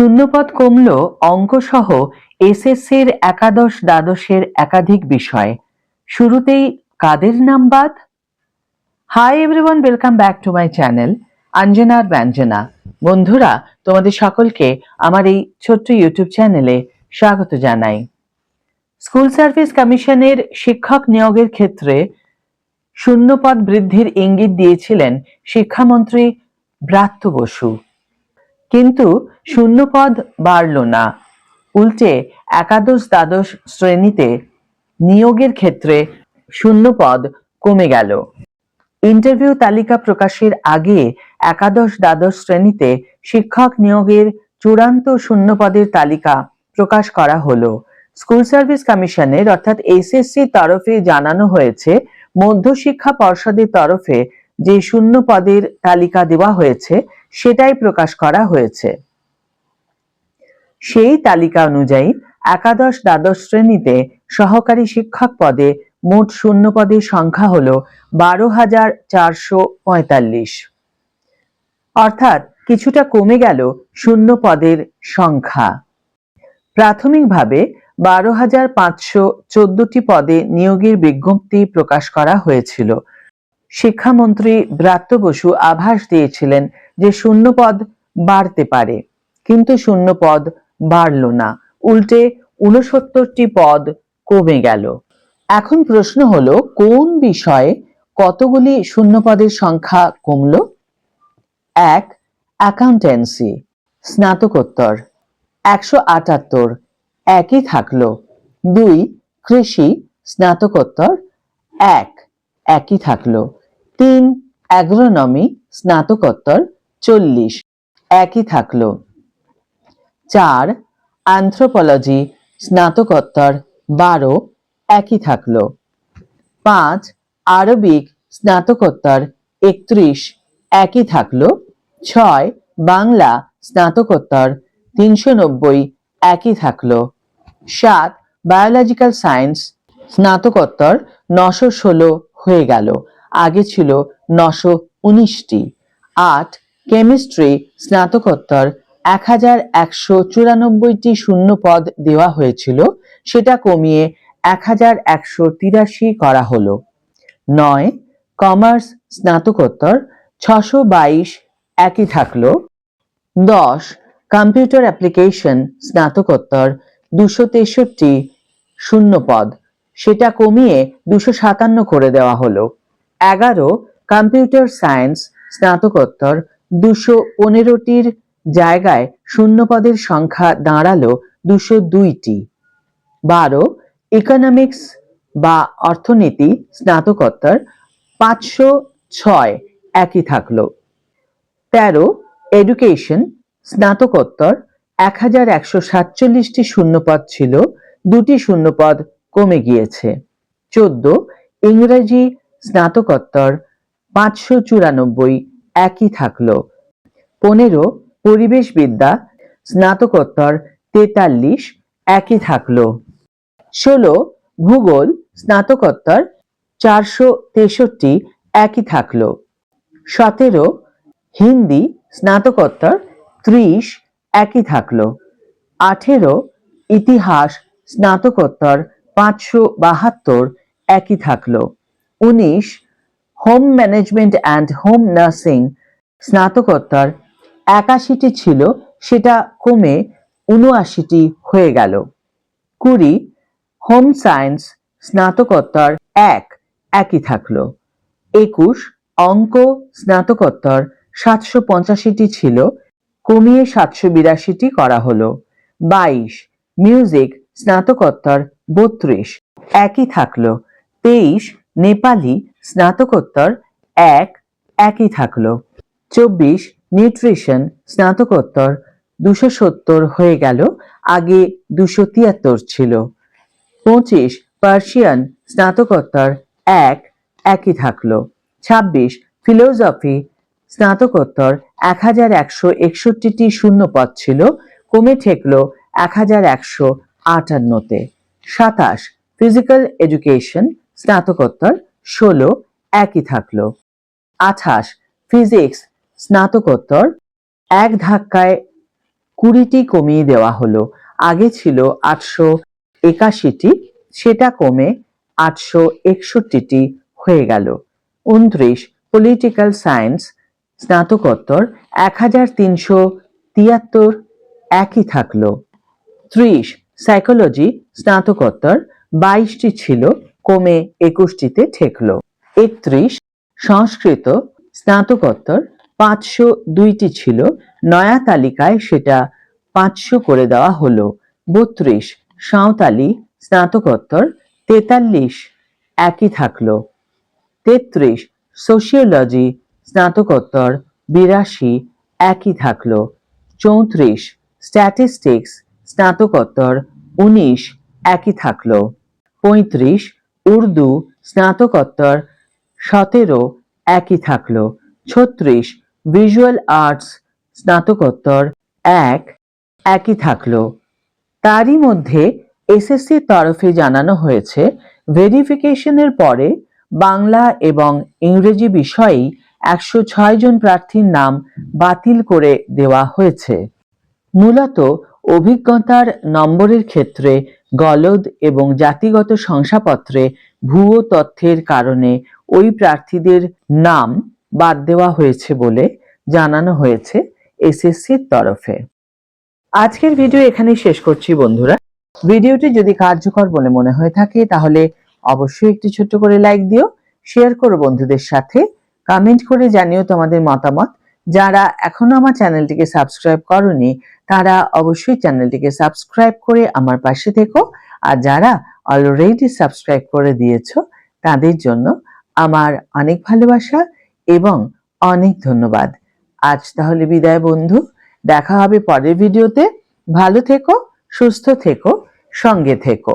শূন্যপদ কমল অঙ্কসহ এসএসসির একাদশ দ্বাদশের একাধিক বিষয়। শুরুতেই কাদের নাম বাদ? Hi everyone, welcome back to my channel অঞ্জনার ব্যঞ্জনা। বন্ধুরা, তোমাদের সকলকে আমার এই ছোট্ট ইউটিউব চ্যানেলে স্বাগত জানাই। স্কুল সার্ভিস কমিশনের শিক্ষক নিয়োগের ক্ষেত্রে শূন্যপদ বৃদ্ধির ইঙ্গিত দিয়েছিলেন শিক্ষামন্ত্রী ব্রাত্য বসু, কিন্তু শূন্যপদ বাড়ল না। উল্টে একাদশ দ্বাদশ শ্রেণীতে নিয়োগের ক্ষেত্রে শূন্যপদ কমে গেল। ইন্টারভিউ তালিকা প্রকাশের আগে একাদশ দ্বাদশ শ্রেণীতে শিক্ষক নিয়োগের চূড়ান্ত শূন্যপদের তালিকা প্রকাশ করা হলো। স্কুল সার্ভিস কমিশনের অর্থাৎ এসএসসি তরফে জানানো হয়েছে, মধ্যশিক্ষা পর্ষদের তরফে যে শূন্য পদের তালিকা দেওয়া হয়েছে সেটাই প্রকাশ করা হয়েছে। সেই তালিকা অনুযায়ী একাদশ দ্বাদশ শ্রেণীতে সহকারী শিক্ষক পদে মোট শূন্য পদের সংখ্যা হলো 12,445, অর্থাৎ কিছুটা কমে গেল শূন্য পদের সংখ্যা। প্রাথমিকভাবে 12,514টি পদে নিয়োগের বিজ্ঞপ্তি প্রকাশ করা হয়েছিল। শিক্ষামন্ত্রী ব্রাত্য বসু আভাস দিয়েছিলেন যে শূন্যপদ বাড়তে পারে, কিন্তু শূন্যপদ বাড়ল না, উল্টে 69টি পদ কমে গেল। এখন প্রশ্ন হলো, কোন বিষয়ে কতগুলি শূন্যপদের সংখ্যা কমল? 1. অ্যাকাউন্টেন্সি স্নাতকোত্তর 178, একই থাকলো। 2. কৃষি স্নাতকোত্তর 1, একই থাকলো। 3. অ্যাগ্রোনমি স্নাতকোত্তর 40, একই থাকলো। 4. অ্যানথ্রোপোলজি স্নাতকোত্তর 12, একই থাকলো। 5. আরবিক স্নাতকোত্তর 31, একই থাকলো। 6. বাংলা স্নাতকোত্তর 390, একই থাকলো। 7. বায়োলজিক্যাল সায়েন্স স্নাতকোত্তর 916 হয়ে গেল, আগে ছিল 919টি। 8. কেমিস্ট্রি স্নাতকোত্তর 1194টি শূন্য পদ দেওয়া হয়েছিল, সেটা কমিয়ে 1183 করা হলো। 9. কমার্স স্নাতকোত্তর 622, একই থাকলো। 10. কম্পিউটার অ্যাপ্লিকেশন স্নাতকোত্তর 263 শূন্য পদ, সেটা কমিয়ে 257 করে দেওয়া হলো। 11. কম্পিউটার সায়েন্স স্নাতকোত্তর 215টির জায়গায় শূন্য পদের সংখ্যা দাঁড়ালো 202টি। 12. ইকোনমিক্স বা অর্থনীতি স্নাতকোত্তর 506, একই থাকলো। 13. এডুকেশন স্নাতকোত্তর 1147টি শূন্যপদ ছিল, 2টি শূন্যপদ কমে গিয়েছে। 14. ইংরেজি স্নাতকোত্তর 594, একই থাকলো। 15. পরিবেশবিদ্যা স্নাতকোত্তর 43, একই থাকলো। 16. ভূগোল স্নাতকোত্তর 463, একই থাকলো। 17. হিন্দি স্নাতকোত্তর 30, একই থাকলো। 18. ইতিহাস স্নাতকোত্তর 572, একই থাকলো। 19. Home management and home nursing স্নাতকোত্তর 81টি ছিল, সেটা কমে 79টি হয়ে গেল। 20. হোম সায়েন্স স্নাতকোত্তর 1, একই থাকলো। 21. অঙ্ক স্নাতকোত্তর 785টি ছিল, কমিয়ে 782টি করা হলো। 22. মিউজিক স্নাতকোত্তর 32, একই থাকলো। 23. নেপালি স্নাতকোত্তর 1, একই থাকলো। 24. নিউট্রিশন স্নাতকোত্তর 270 হয়ে গেল, আগে 273 ছিল। 25. পার্সিয়ান স্নাতকোত্তর 1, একই থাকলো। 26. ফিলোসফি স্নাতকোত্তর 1161টি শূন্য পদ ছিল, কমে ঠেকলো 1158-তে। 27. ফিজিক্যাল এডুকেশন স্নাতকোত্তর 16, একই থাকলো। 28. ফিজিক্স স্নাতকোত্তর এক ধাক্কায় 20টি কমিয়ে দেওয়া হলো। আগে ছিল 881টি, সেটা কমে 861টি হয়ে গেল। 29 পলিটিক্যাল সায়েন্স স্নাতকোত্তর 1373 একই থাকলো। 30 সাইকোলজি স্নাতকোত্তর 22টি ছিল, কমে 21টিতে ঠেকলো। 31 সংস্কৃত স্নাতকোত্তর 502টি ছিল, নয়া তালিকায় সেটা 500 করে দেওয়া হলো। 32 সাঁওতালি স্নাতকোত্তর 43 একই থাকলো। 33 সোশিওলজি স্নাতকোত্তর 82 একই থাকলো। 34 স্ট্যাটিস্টিক্স স্নাতকোত্তর 19 একই থাকলো। 35 উর্দু স্নাতকোত্তর 17 একই থাকলো। 36 ভিজুয়াল আর্টস স্নাতকোত্তর 1 একই থাকলো। তারই মধ্যে এসএসসির তরফে জানানো হয়েছে ভেরিফিকেশনের পরে বাংলা এবং ইংরেজি বিষয়েই 106 জন প্রার্থীর নাম বাতিল করে দেওয়া হয়েছে। মূলত অভিজ্ঞতার নম্বরের ক্ষেত্রে গলদ এবং জাতিগত শংসাপত্রে ভুয়ো তথ্যের কারণে ওই প্রার্থীদের নাম বাদ দেওয়া হয়েছে বলে জানানো হয়েছে এসএসসির তরফে। আজকের ভিডিও এখানেই শেষ করছি বন্ধুরা। ভিডিওটি যদি কার্যকর বলে মনে হয়ে থাকে তাহলে অবশ্যই একটি ছোট্ট করে লাইক দিও, শেয়ার করো বন্ধুদের সাথে, কমেন্ট করে জানিও তোমাদের মতামত। যারা এখনো আমার চ্যানেলটিকে সাবস্ক্রাইব করোনি তারা অবশ্যই চ্যানেলটিকে সাবস্ক্রাইব করে আমার পাশে থেকো, আর যারা অলরেডি সাবস্ক্রাইব করে দিয়েছো তাদের জন্য আমার অনেক ভালোবাসা এবং অনেক ধন্যবাদ। আজ তাহলে বিদায় বন্ধু, দেখা হবে পরের ভিডিওতে। ভালো থেকো, সুস্থ থেকো, সঙ্গে থেকো।